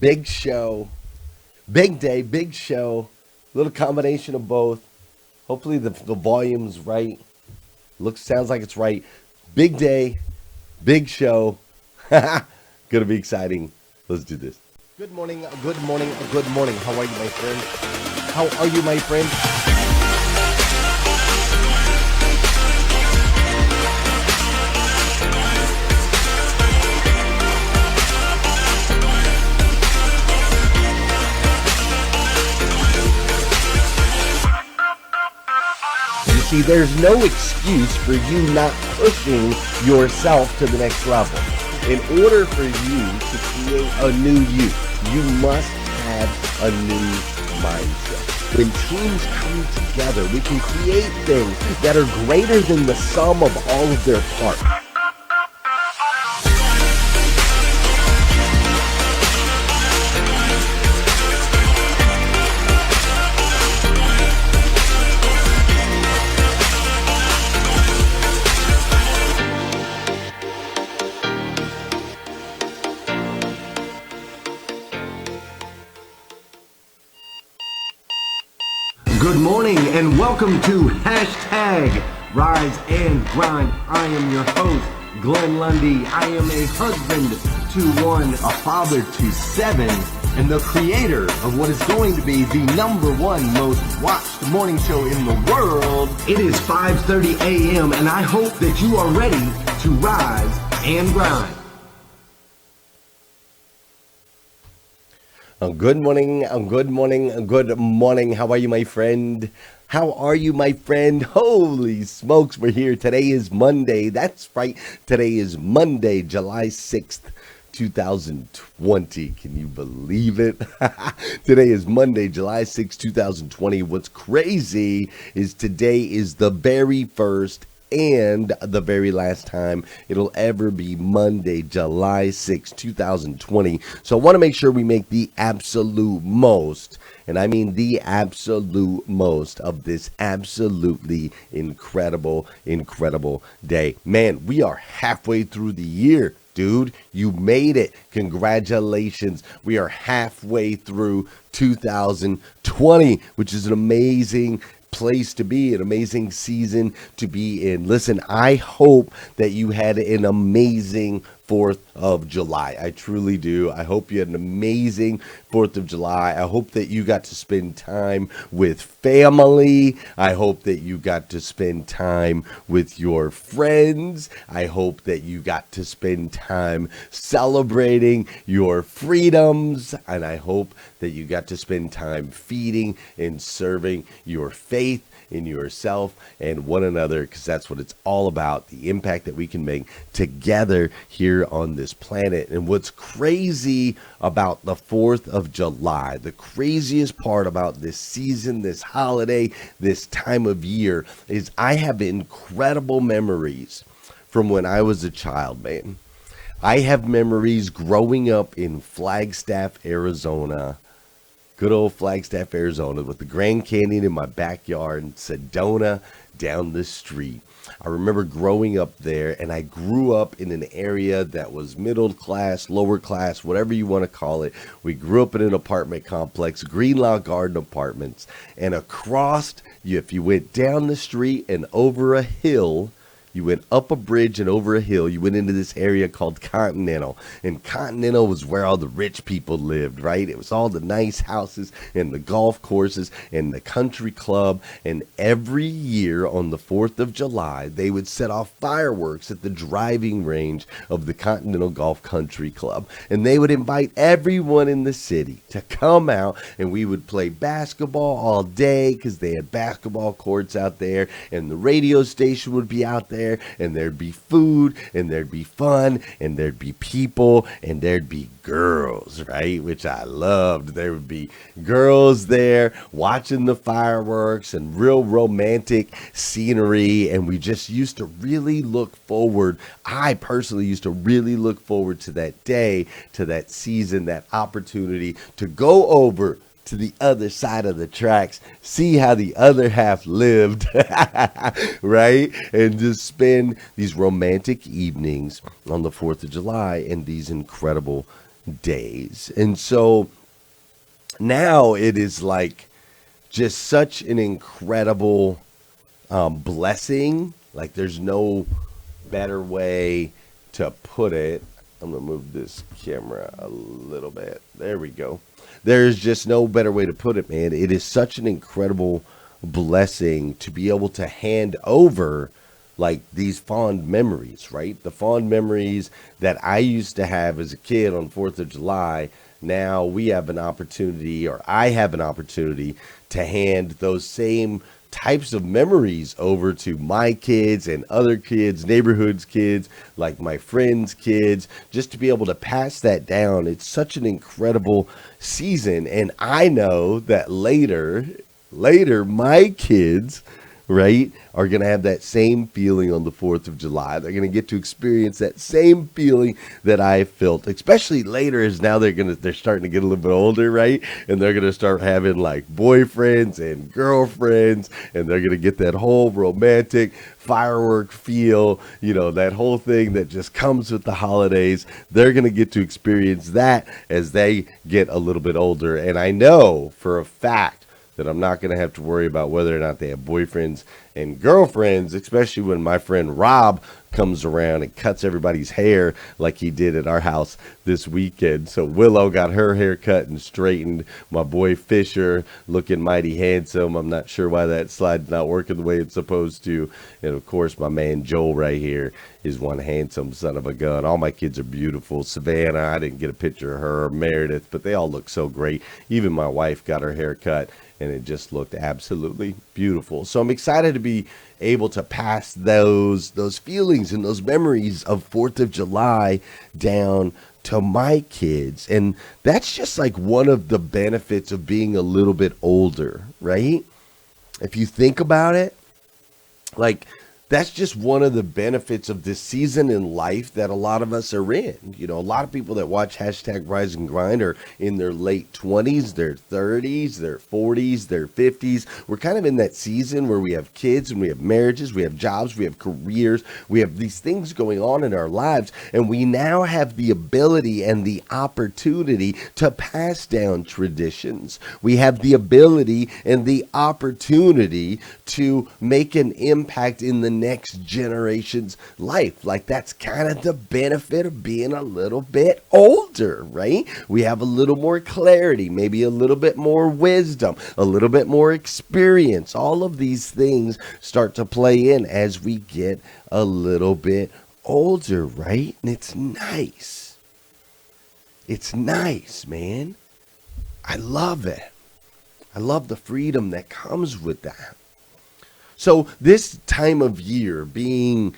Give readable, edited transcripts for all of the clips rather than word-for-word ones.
Big show, big day, big show. Little combination of both. Hopefully the volume's right. Sounds like it's right. Big day, big show. Gonna be exciting. Let's do this. Good morning, good morning, good morning. How are you, my friend? How are you, my friend? See, there's no excuse for you not pushing yourself to the next level. In order for you to create a new you must have a new mindset. When teams come together, we can create things that are greater than the sum of all of their parts. Good morning and welcome to hashtag Rise and Grind. I am your host, Glenn Lundy. I am a husband to one, a father to seven, and the creator of what is going to be the #1 most watched morning show in the world. It is 5:30 a.m. and I hope that you are ready to rise and grind. Good morning, good morning, good morning. How are you, my friend? How are you, my friend? Holy smokes, we're here. Today is Monday. That's right. Today is Monday, July 6th, 2020. Can you believe it? Today is Monday, July 6th, 2020. What's crazy is today is the very first and the very last time it'll ever be Monday, July 6, 2020. So I want to make sure we make the absolute most, and I mean the absolute most of this absolutely incredible, incredible day. Man, we are halfway through the year. Dude, you made it. Congratulations. We are halfway through 2020, which is an amazing place to be, an amazing season to be in. Listen, I hope that you had an amazing 4th of July. I truly do. I hope you had an amazing 4th of July. I hope that you got to spend time with family. I hope that you got to spend time with your friends. I hope that you got to spend time celebrating your freedoms. And I hope that you got to spend time feeding and serving your faith in yourself and one another, because that's what it's all about, the impact that we can make together here on this planet. And what's crazy about the 4th of July, the craziest part about this season, this holiday, this time of year, is I have incredible memories from when I was a child, man. I have memories growing up in Flagstaff, Arizona. Good old Flagstaff, Arizona, with the Grand Canyon in my backyard and Sedona down the street. I remember growing up there, and I grew up in an area that was middle class, lower class, whatever you want to call it. We grew up in an apartment complex, Greenlaw Garden Apartments, and across, if you went down the street and over a hill, you went up a bridge and over a hill, you went into this area called Continental. And Continental was where all the rich people lived, right? It was all the nice houses and the golf courses and the country club. And every year on the 4th of July, they would set off fireworks at the driving range of the Continental Golf Country Club. And they would invite everyone in the city to come out, and we would play basketball all day because they had basketball courts out there, and the radio station would be out there. And there'd be food, and there'd be fun, and there'd be people, and there'd be girls, right? Which I loved. There would be girls there watching the fireworks and real romantic scenery. And we just used to really look forward. I personally used to really look forward to that day, to that season, that opportunity to go over to the other side of the tracks, see how the other half lived, right? And just spend these romantic evenings on the 4th of July and these incredible days. And so now it is like just such an incredible blessing. Like there's no better way to put it. I'm going to move this camera a little bit. There we go. There's just no better way to put it, man. It is such an incredible blessing to be able to hand over like these fond memories, right? The fond memories that I used to have as a kid on 4th of July. Now we have an opportunity, or I have an opportunity to hand those same types of memories over to my kids and other kids, neighborhoods kids, like my friends' kids, just to be able to pass that down. It's such an incredible season. And I know that later, my kids, right, are going to have that same feeling on the 4th of July. They're going to get to experience that same feeling that I felt, especially later as now they're starting to get a little bit older, right? And they're going to start having like boyfriends and girlfriends, and they're going to get that whole romantic firework feel, that whole thing that just comes with the holidays. They're going to get to experience that as they get a little bit older. And I know for a fact that I'm not going to have to worry about whether or not they have boyfriends and girlfriends, especially when my friend Rob comes around and cuts everybody's hair like he did at our house this weekend. So Willow got her hair cut and straightened. My boy Fisher looking mighty handsome. I'm not sure why that slide's not working the way it's supposed to. And of course, my man Joel right here is one handsome son of a gun. All my kids are beautiful. Savannah, I didn't get a picture of her, or Meredith, but they all look so great. Even my wife got her hair cut, and it just looked absolutely beautiful. So I'm excited to be able to pass those feelings and those memories of 4th of July down to my kids. And that's just like one of the benefits of being a little bit older, right? If you think about it, like that's just one of the benefits of this season in life that a lot of us are in. A lot of people that watch hashtag Rise and Grind are in their late 20s, their 30s, their 40s, their 50s. We're kind of in that season where we have kids and we have marriages, we have jobs, we have careers, we have these things going on in our lives. And we now have the ability and the opportunity to pass down traditions. We have the ability and the opportunity to make an impact in the next generation's life. Like that's kind of the benefit of being a little bit older, right? We have a little more clarity, maybe a little bit more wisdom, a little bit more experience. All of these things start to play in as we get a little bit older, right? And it's nice. It's nice, man. I love it. I love the freedom that comes with that. So this time of year being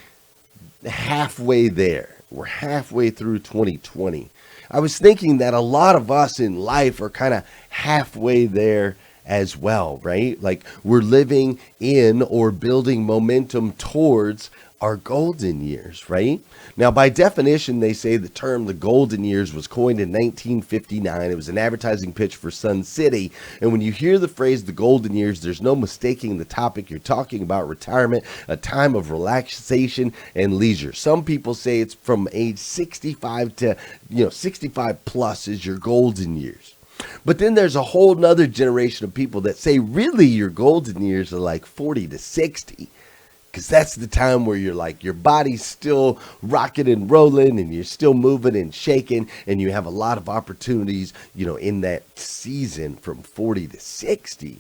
halfway there, we're halfway through 2020. I was thinking that a lot of us in life are kind of halfway there as well, right? Like we're living in or building momentum towards our golden years, right? Now, by definition, they say the term the golden years was coined in 1959. It was an advertising pitch for Sun City. And when you hear the phrase the golden years, there's no mistaking the topic. You're talking about retirement, a time of relaxation and leisure. Some people say it's from age 65 to, 65 plus is your golden years. But then there's a whole nother generation of people that say really your golden years are like 40 to 60. Because that's the time where you're like, your body's still rocking and rolling and you're still moving and shaking. And you have a lot of opportunities, in that season from 40 to 60,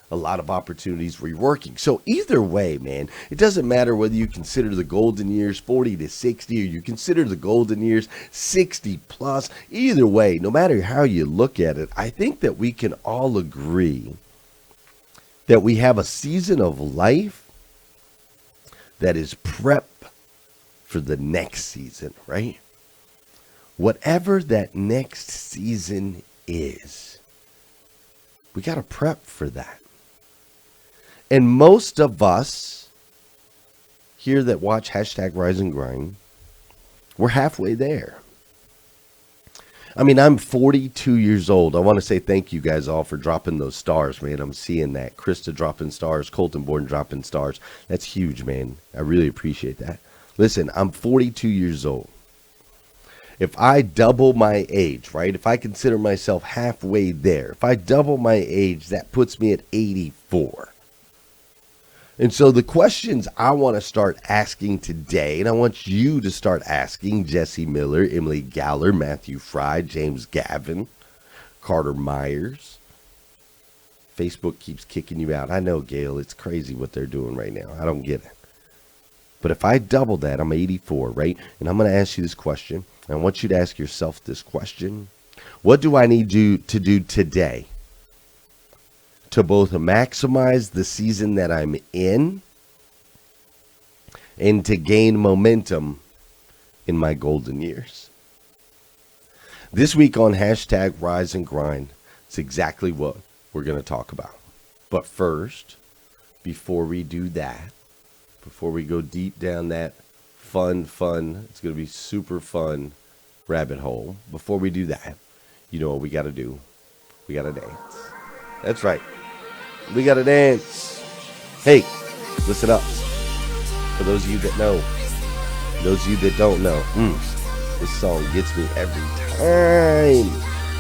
a lot of opportunities where you're working. So either way, man, it doesn't matter whether you consider the golden years 40 to 60 or you consider the golden years 60 plus. Either way, no matter how you look at it, I think that we can all agree that we have a season of life that is prep for the next season, right? Whatever that next season is, we got to prep for that. And most of us here that watch hashtag Rise and Grind, we're halfway there. I mean, I'm 42 years old. I want to say thank you guys all for dropping those stars, man. I'm seeing that. Krista dropping stars, Colton Bourne dropping stars. That's huge, man. I really appreciate that. Listen, I'm 42 years old. If I double my age, right? If I consider myself halfway there, if I double my age, that puts me at 84. And so the questions I want to start asking today, and I want you to start asking Jesse Miller, Emily Galler, Matthew Fry, James Gavin, Carter Myers. Facebook keeps kicking you out. I know, Gail, it's crazy what they're doing right now. I don't get it. But if I double that, I'm 84, right? And I'm going to ask you this question. I want you to ask yourself this question. What do I need to do today to both maximize the season that I'm in and to gain momentum in my golden years? This week on hashtag Rise and Grind, it's exactly what we're going to talk about. But first, before we do that, before we go deep down that fun, it's going to be super fun rabbit hole. Before we do that, you know what we got to do? We got to dance. That's right. We got to dance. Hey, listen up. For those of you that know, those of you that don't know, this song gets me every time.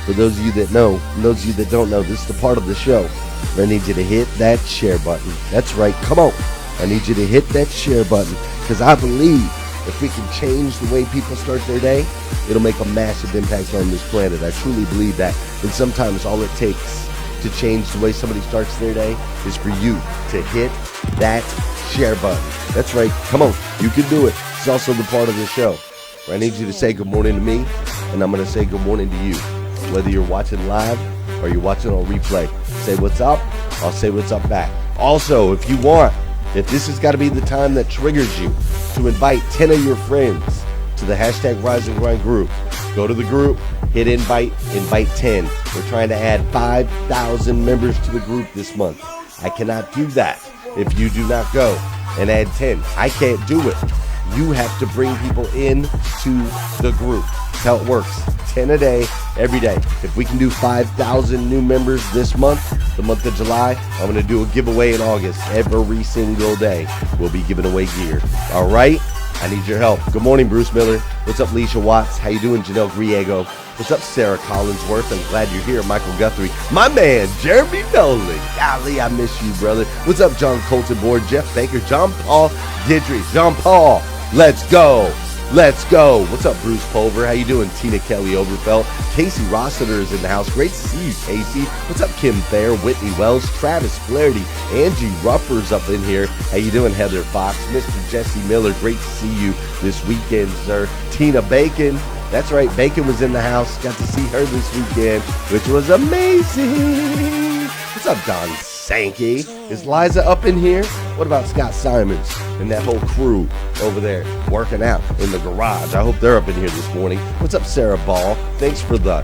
For those of you that know, and those of you that don't know, this is the part of the show where I need you to hit that share button. That's right. Come on. I need you to hit that share button because I believe if we can change the way people start their day, it'll make a massive impact on this planet. I truly believe that. And sometimes all it takes to change the way somebody starts their day is for you to hit that share button. That's right. Come on. You can do it. It's also the part of the show where I need you to say good morning to me, and I'm going to say good morning to you. Whether you're watching live or you're watching on replay, say what's up. I'll say what's up back. Also, if you want, if this has got to be the time that triggers you to invite 10 of your friends to the hashtag Rise and Grind group, go to the group, hit invite 10. We're trying to add 5,000 members to the group this month. I cannot do that if you do not go and add 10. I can't do it. You have to bring people in to the group. That's how it works. 10 a day, every day. If we can do 5,000 new members this month, the month of July, I'm going to do a giveaway in August. Every single day, we'll be giving away gear. All right? I need your help. Good morning, Bruce Miller. What's up, Leisha Watts? How you doing, Janelle Griego? What's up, Sarah Collinsworth? I'm glad you're here. Michael Guthrie. My man, Jeremy Nolan. Golly, I miss you, brother. What's up, John Colton Board, Jeff Baker, John Paul Didry. John Paul, let's go. Let's go. What's up, Bruce Pulver? How you doing? Tina Kelly Oberfeld. Casey Rossiter is in the house. Great to see you, Casey. What's up, Kim Thayer, Whitney Wells, Travis Flaherty, Angie Ruffers up in here. How you doing, Heather Fox? Mr. Jesse Miller, great to see you this weekend, sir. Tina Bacon. That's right, Bacon was in the house. Got to see her this weekend, which was amazing. What's up, Don Sankey? Is Liza up in here? What about Scott Simons and that whole crew over there working out in the garage? I hope they're up in here this morning. What's up, Sarah Ball? Thanks for the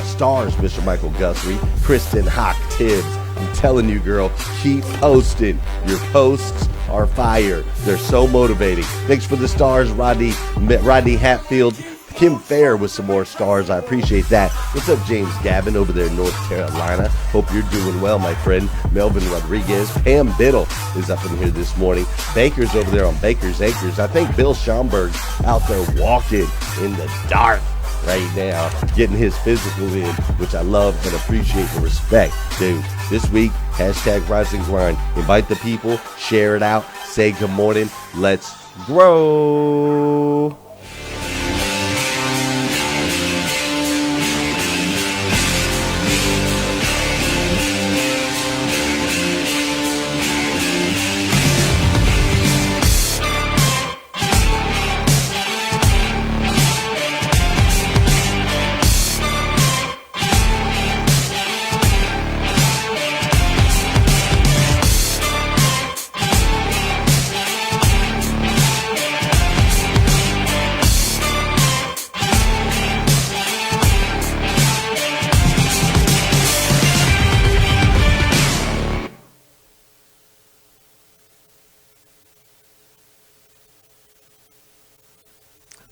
stars, Mr. Michael Guthrie. Kristen Hawk Tibbs. I'm telling you, girl, keep posting. Your posts are fire. They're so motivating. Thanks for the stars, Rodney Hatfield. Kim Fair with some more stars. I appreciate that. What's up, James Gavin over there in North Carolina? Hope you're doing well, my friend. Melvin Rodriguez. Pam Biddle is up in here this morning. Baker's over there on Baker's Acres. I think Bill Schomburg's out there walking in the dark right now, getting his physical in, which I love and appreciate and respect. Dude, this week, hashtag Rise and Grind. Invite the people, share it out, say good morning. Let's grow.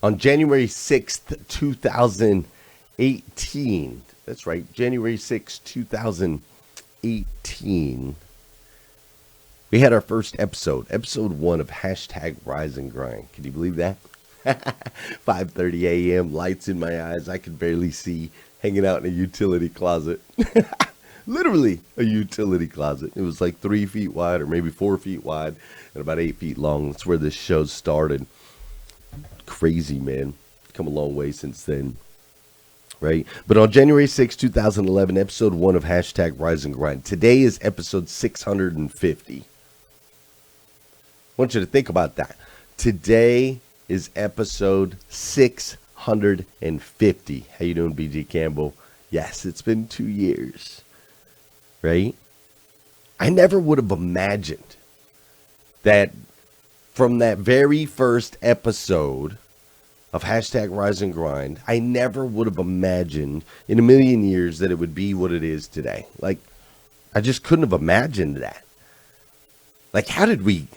On January 6th, 2018, that's right, January 6th, 2018, we had our first episode 1 of hashtag Rise and Grind. Can you believe that? 5:30 a.m., lights in my eyes. I could barely see, hanging out in a utility closet. Literally a utility closet. It was like 3 feet wide or maybe 4 feet wide and about 8 feet long. That's where this show started. Crazy, man. Come a long way since then. Right? But on January 6, 2011, episode 1 of hashtag Rise and Grind. Today is episode 650. I want you to think about that. Today is episode 650. How you doing, BG Campbell? Yes, it's been 2 years. Right? I never would have imagined that from that very first episode of hashtag Rise and Grind, I never would have imagined in a million years that it would be what it is today. Like, I just couldn't have imagined that. Like, how did we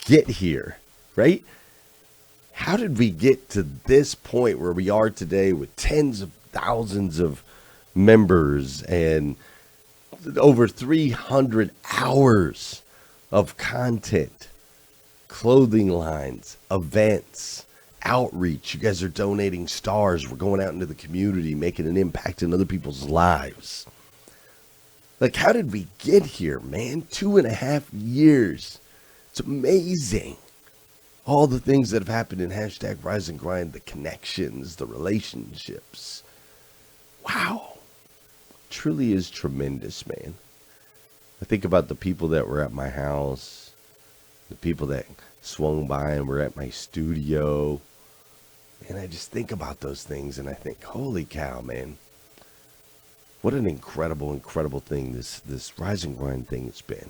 get here? Right? How did we get to this point where we are today with tens of thousands of members and over 300 hours of content, clothing lines, events, outreach? You guys are donating stars. We're going out into the community, making an impact in other people's lives. Like, how did we get here, man? 2.5 years. It's amazing. All the things that have happened in hashtag Rise and Grind, the connections, the relationships. Wow. Truly is tremendous, man. I think about the people that were at my house, the people that swung by and were at my studio, and I just think about those things and I think, holy cow, man, what an incredible thing this Rise and Grind thing has been.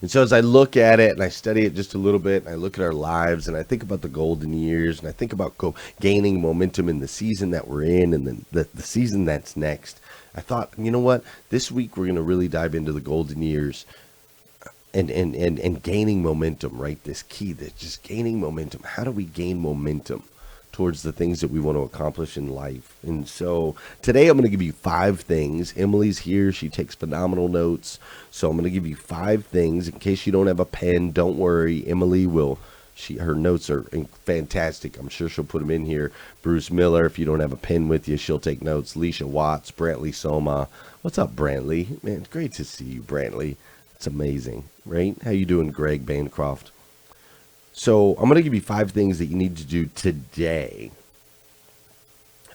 And so as I look at it and I study it just a little bit, and I look at our lives and I think about the golden years and I think about gaining momentum in the season that we're in and then the season that's next, I thought, you know what? This week we're going to really dive into the golden years and gaining momentum, right? This key, that just gaining momentum. How do we gain momentum towards the things that we want to accomplish in life? And so today I'm going to give you 5 things. Emily's here. She takes phenomenal notes. So I'm going to give you 5 things. In case you don't have a pen, don't worry. Emily will. Her notes are fantastic. I'm sure she'll put them in here. Bruce Miller, if you don't have a pen with you, she'll take notes. Leisha Watts, Brantley Soma. What's up, Brantley? Man, great to see you, Brantley. It's amazing, right? How you doing, Greg Bancroft? So I'm going to give you 5 things that you need to do today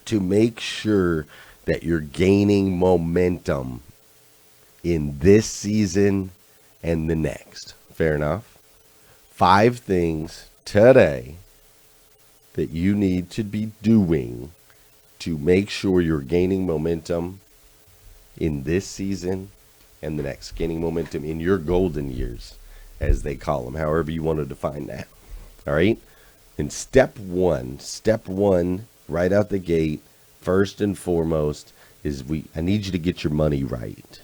to make sure that you're gaining momentum in this season and the next. Fair enough? 5 things today that you need to be doing to make sure you're gaining momentum in this season and the next. Gaining momentum in your golden years, as they call them, however you want to define that. All right. And step one, right out the gate, first and foremost, is I need you to get your money right.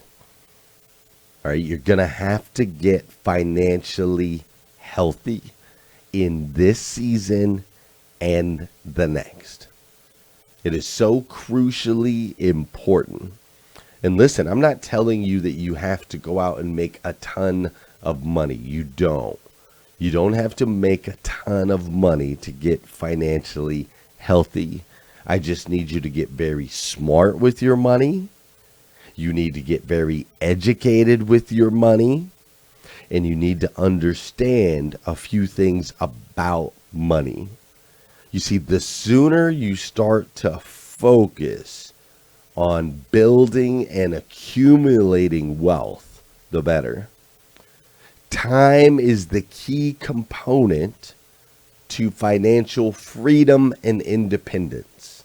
All right. You're going to have to get financially healthy in this season and the next. It is so crucially important. And listen, I'm not telling you that you have to go out and make a ton of money. You don't. You don't have to make a ton of money to get financially healthy. I just need you to get very smart with your money. You need to get very educated with your money. And you need to understand a few things about money. You see, the sooner you start to focus on building and accumulating wealth, the better. Time is the key component to financial freedom and independence.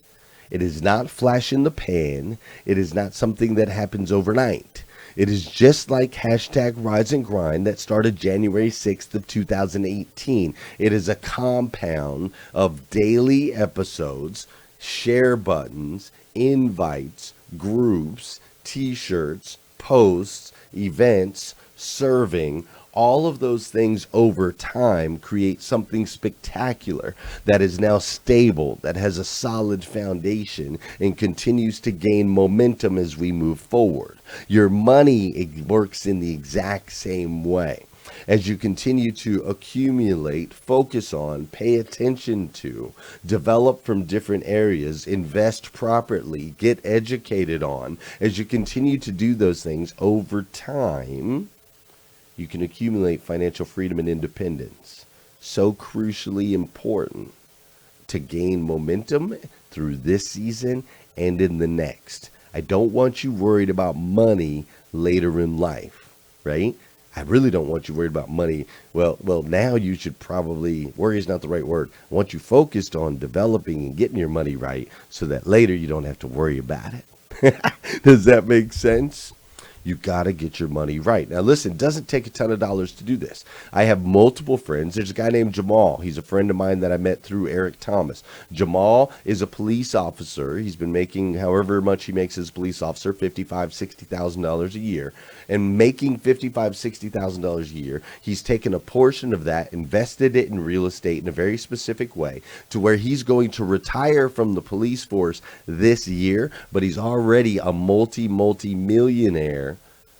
It is not flash in the pan. It is not something that happens overnight. It is just like hashtag Rise and Grind that started January 6th of 2018. It is a compound of daily episodes, share buttons, invites, groups, t-shirts, posts, events, serving. All of those things over time create something spectacular that is now stable, that has a solid foundation and continues to gain momentum as we move forward. Your money, it works in the exact same way. As you continue to accumulate, focus on, pay attention to, develop from different areas, invest properly, get educated on, as you continue to do those things over time, you can accumulate financial freedom and independence. So crucially important to gain momentum through this season and in the next. I don't want you worried about money later in life, right? I really don't want you worried about money. Well, now you should probably, worry is not the right word. I want you focused on developing and getting your money right so that later you don't have to worry about it. Does that make sense? You got to get your money right. Now, listen, it doesn't take a ton of dollars to do this. I have multiple friends. There's a guy named Jamal. He's a friend of mine that I met through Eric Thomas. Jamal is a police officer. He's been making however much he makes as a police officer, $55,000, $60,000 a year. And making $55,000, $60,000 a year, he's taken a portion of that, invested it in real estate in a very specific way to where he's going to retire from the police force this year, but he's already a multi-millionaire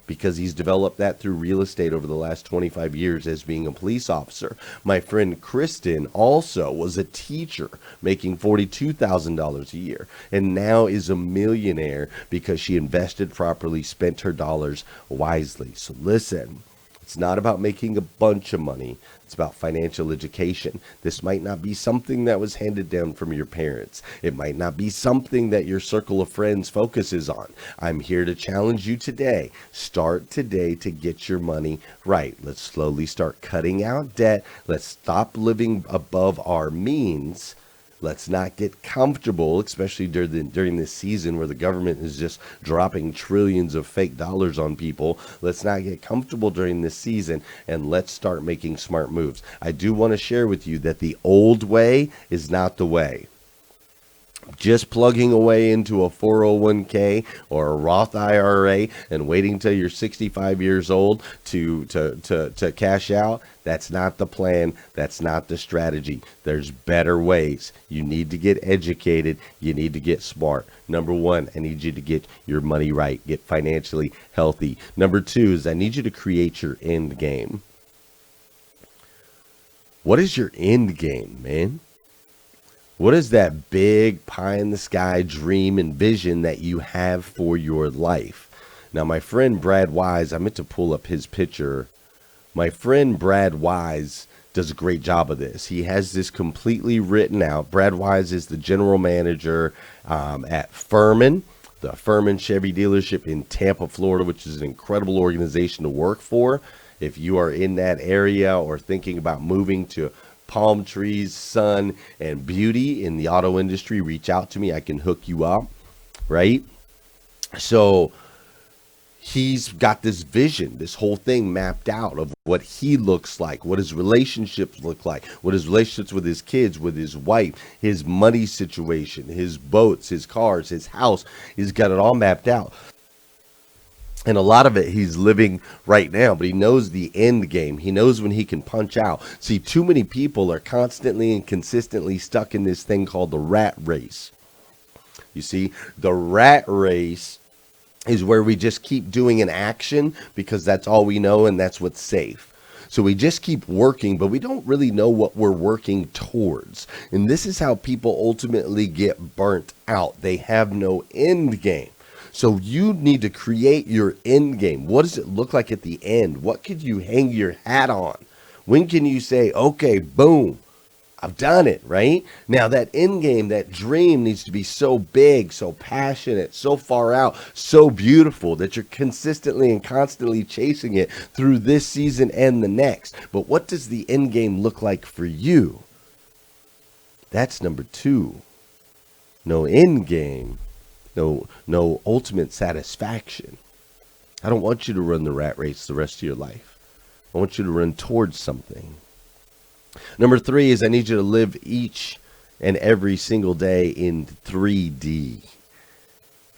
because he's developed that through real estate over the last 25 years as being a police officer. My friend Kristen also was a teacher making $42,000 a year and now is a millionaire because she invested properly, spent her dollars wisely. So listen, it's not about making a bunch of money. It's about financial education. This might not be something that was handed down from your parents. It might not be something that your circle of friends focuses on. I'm here to challenge you today. Start today to get your money right. Let's slowly start cutting out debt. Let's stop living above our means. Let's not get comfortable, especially during this season where the government is just dropping trillions of fake dollars on people. Let's not get comfortable during this season, and let's start making smart moves. I do want to share with you that the old way is not the way. Just plugging away into a 401k or a Roth IRA and waiting till you're 65 years old to cash out, that's not the plan. That's not the strategy. There's better ways. You need to get educated. You need to get smart. Number one, I need you to get your money right, get financially healthy. Number two is I need you to create your end game. What is your end game, man? What is that big pie in the sky dream and vision that you have for your life? Now, my friend Brad Wise, I meant to pull up his picture. My friend Brad Wise does a great job of this. He has this completely written out. Brad Wise is the general manager at Furman, the Furman Chevy dealership in Tampa, Florida, which is an incredible organization to work for. If you are in that area or thinking about moving to palm trees, sun, and beauty in the auto industry, reach out to me. I can hook you up, right? So he's got this vision, this whole thing mapped out of what he looks like, what his relationships look like, what his relationships with his kids, with his wife, his money situation, his boats, his cars, his house. He's got it all mapped out. And a lot of it he's living right now, but he knows the end game. He knows when he can punch out. See, too many people are constantly and consistently stuck in this thing called the rat race. You see, the rat race is where we just keep doing an action because that's all we know and that's what's safe. So we just keep working, but we don't really know what we're working towards. And this is how people ultimately get burnt out. They have no end game. So you need to create your end game. What does it look like at the end? What could you hang your hat on? When can you say, okay, boom, I've done it, right? Now that end game, that dream needs to be so big, so passionate, so far out, so beautiful that you're consistently and constantly chasing it through this season and the next. But what does the end game look like for you? That's number two. No end game. No ultimate satisfaction. I don't want you to run the rat race the rest of your life. I want you to run towards something. Number three is I need you to live each and every single day in 3D.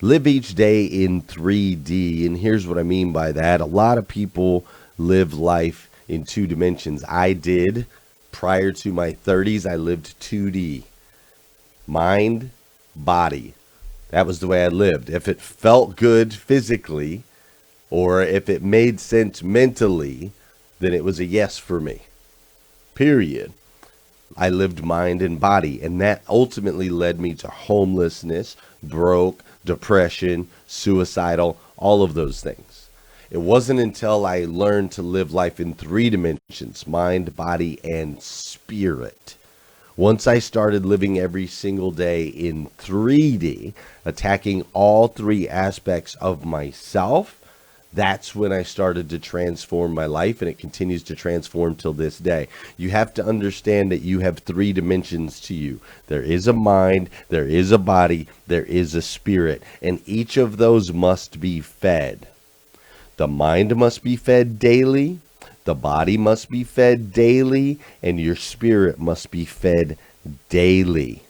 Live each day in 3D. And here's what I mean by that. A lot of people live life in two dimensions. I did. Prior to my 30s, I lived 2D. Mind, body. That was the way I lived. If it felt good physically, or if it made sense mentally, then it was a yes for me. Period. I lived mind and body, and that ultimately led me to homelessness, broke, depression, suicidal, all of those things. It wasn't until I learned to live life in three dimensions, mind, body, and spirit. Once I started living every single day in 3D, attacking all three aspects of myself, that's when I started to transform my life, and it continues to transform till this day. You have to understand that you have three dimensions to you. There is a mind, there is a body, there is a spirit, and each of those must be fed. The mind must be fed daily, the body must be fed daily, and your spirit must be fed daily.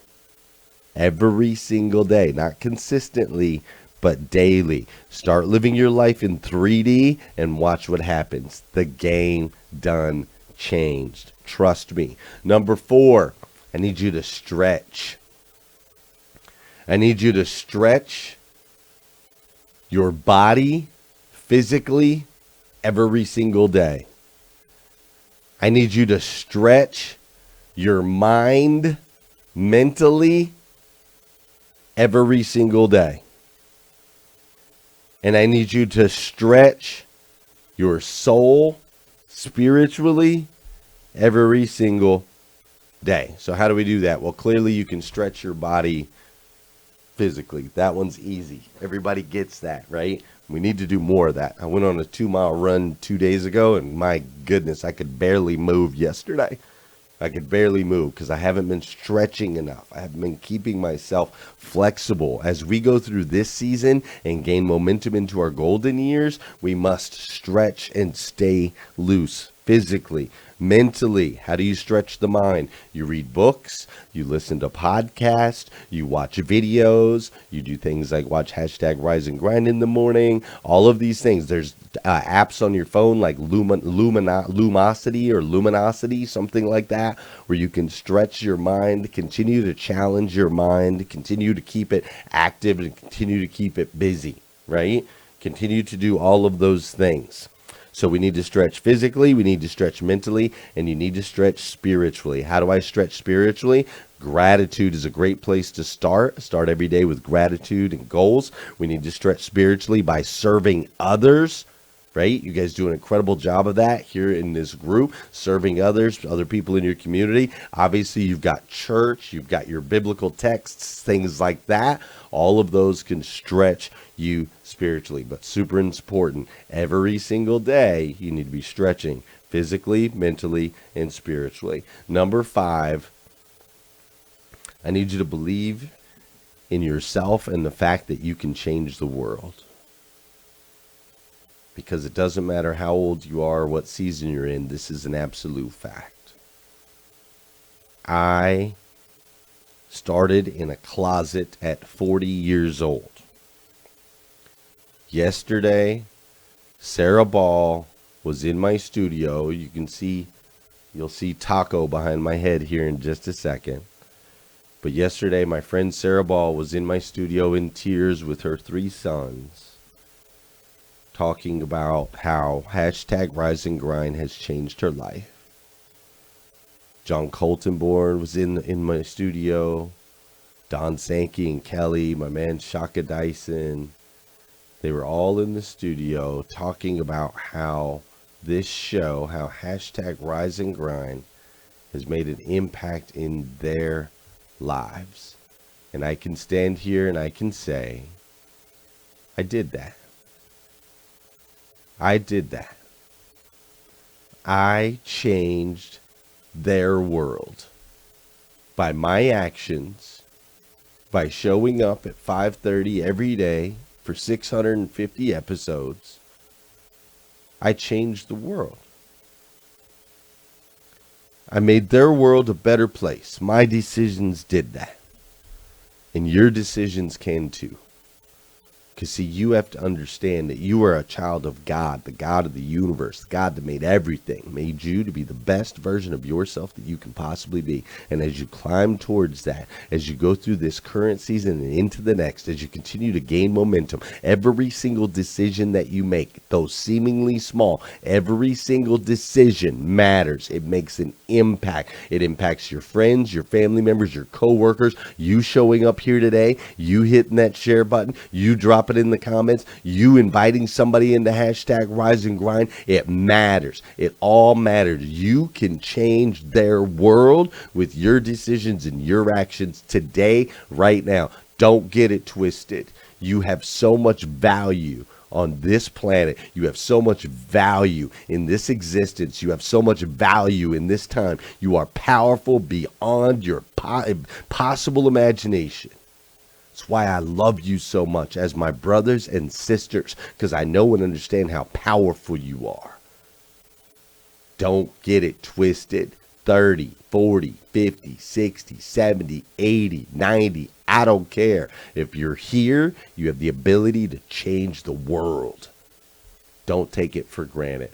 Every single day, not consistently, but daily. Start living your life in 3D and watch what happens. The game done changed. Trust me. Number 4, I need you to stretch. I need you to stretch your body physically every single day. I need you to stretch your mind mentally every single day. And I need you to stretch your soul spiritually every single day. So how do we do that? Well, clearly you can stretch your body physically. That one's easy. Everybody gets that, right? We need to do more of that. I went on a 2-mile run 2 days ago, and my goodness, I could barely move yesterday. I could barely move because I haven't been stretching enough. I haven't been keeping myself flexible. As we go through this season and gain momentum into our golden years, we must stretch and stay loose physically, mentally. How do you stretch the mind? You read books, you listen to podcasts, you watch videos, you do things like watch hashtag Rise and Grind in the morning, all of these things. There's apps on your phone like Lumosity or Luminosity, something like that, where you can stretch your mind, continue to challenge your mind, continue to keep it active and continue to keep it busy, right? Continue to do all of those things. So we need to stretch physically, we need to stretch mentally, and you need to stretch spiritually. How do I stretch spiritually? Gratitude is a great place to start. Start every day with gratitude and goals. We need to stretch spiritually by serving others, right? You guys do an incredible job of that here in this group, serving others, other people in your community. Obviously, you've got church, you've got your biblical texts, things like that. All of those can stretch you spiritually, but super important. Every single day, you need to be stretching physically, mentally, and spiritually. Number 5, I need you to believe in yourself and the fact that you can change the world. Because it doesn't matter how old you are, what season you're in, this is an absolute fact. I started in a closet at 40 years old. Yesterday, Sarah Ball was in my studio. You'll see Taco behind my head here in just a second. But yesterday, my friend Sarah Ball was in my studio in tears with her 3 sons, talking about how hashtag Rise and Grind has changed her life. John Coltonborn was in my studio. Don Sankey and Kelly, my man Shaka Dyson. They were all in the studio talking about how this show, how hashtag Rise and Grind has made an impact in their lives. And I can stand here and I can say, I did that. I did that. I changed their world by my actions, by showing up at 5:30 every day for 650 episodes. I changed the world. I made their world a better place. My decisions did that. And your decisions can too. Because, see, you have to understand that you are a child of God, the God of the universe, the God that made everything, made you to be the best version of yourself that you can possibly be. And as you climb towards that, as you go through this current season and into the next, as you continue to gain momentum, every single decision that you make, though seemingly small, every single decision matters. It makes an impact. It impacts your friends, your family members, your coworkers, you showing up here today, you hitting that share button, you drop it in the comments, you inviting somebody into hashtag Rise and Grind. It matters. It all matters. You can change their world with your decisions and your actions today, right now. Don't get it twisted. You have so much value on this planet. You have so much value in this existence. You have so much value in this time. You are powerful beyond your possible imagination. That's why I love you so much as my brothers and sisters, because I know and understand how powerful you are. Don't get it twisted. 30, 40, 50, 60, 70, 80, 90. I don't care. If you're here, you have the ability to change the world. Don't take it for granted.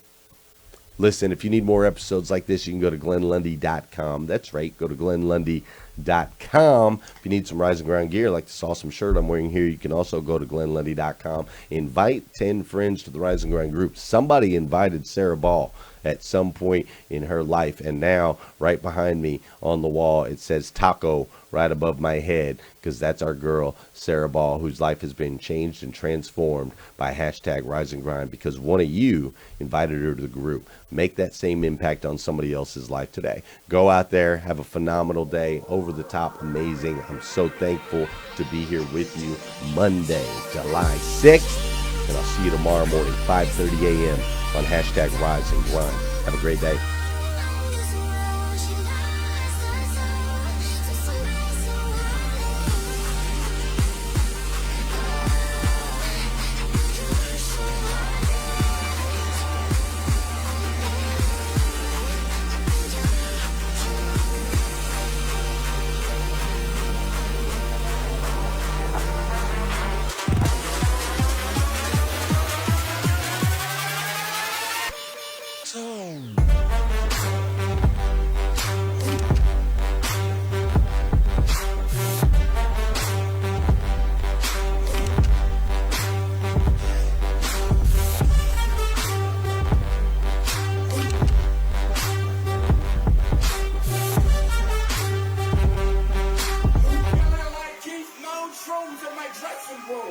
Listen, if you need more episodes like this, you can go to glennlundy.com. That's right. Go to glennlundy.com. If you need some Rise and Grind gear, like this awesome shirt I'm wearing here, you can also go to glennlundy.com. Invite 10 friends to the Rise and Grind group. Somebody invited Sarah Ball at some point in her life, and now right behind me on the wall it says taco right above my head, because that's our girl Sarah Ball, whose life has been changed and transformed by hashtag Rise and Grind, because one of you invited her to the group. Make that same impact on somebody else's life today. Go out there, have a phenomenal day, over the top amazing. I'm so thankful to be here with you Monday, July 6th, and I'll see you tomorrow morning, 5:30 a.m. on hashtag Rise and Grind. Have a great day. Shrooms in my dressing room.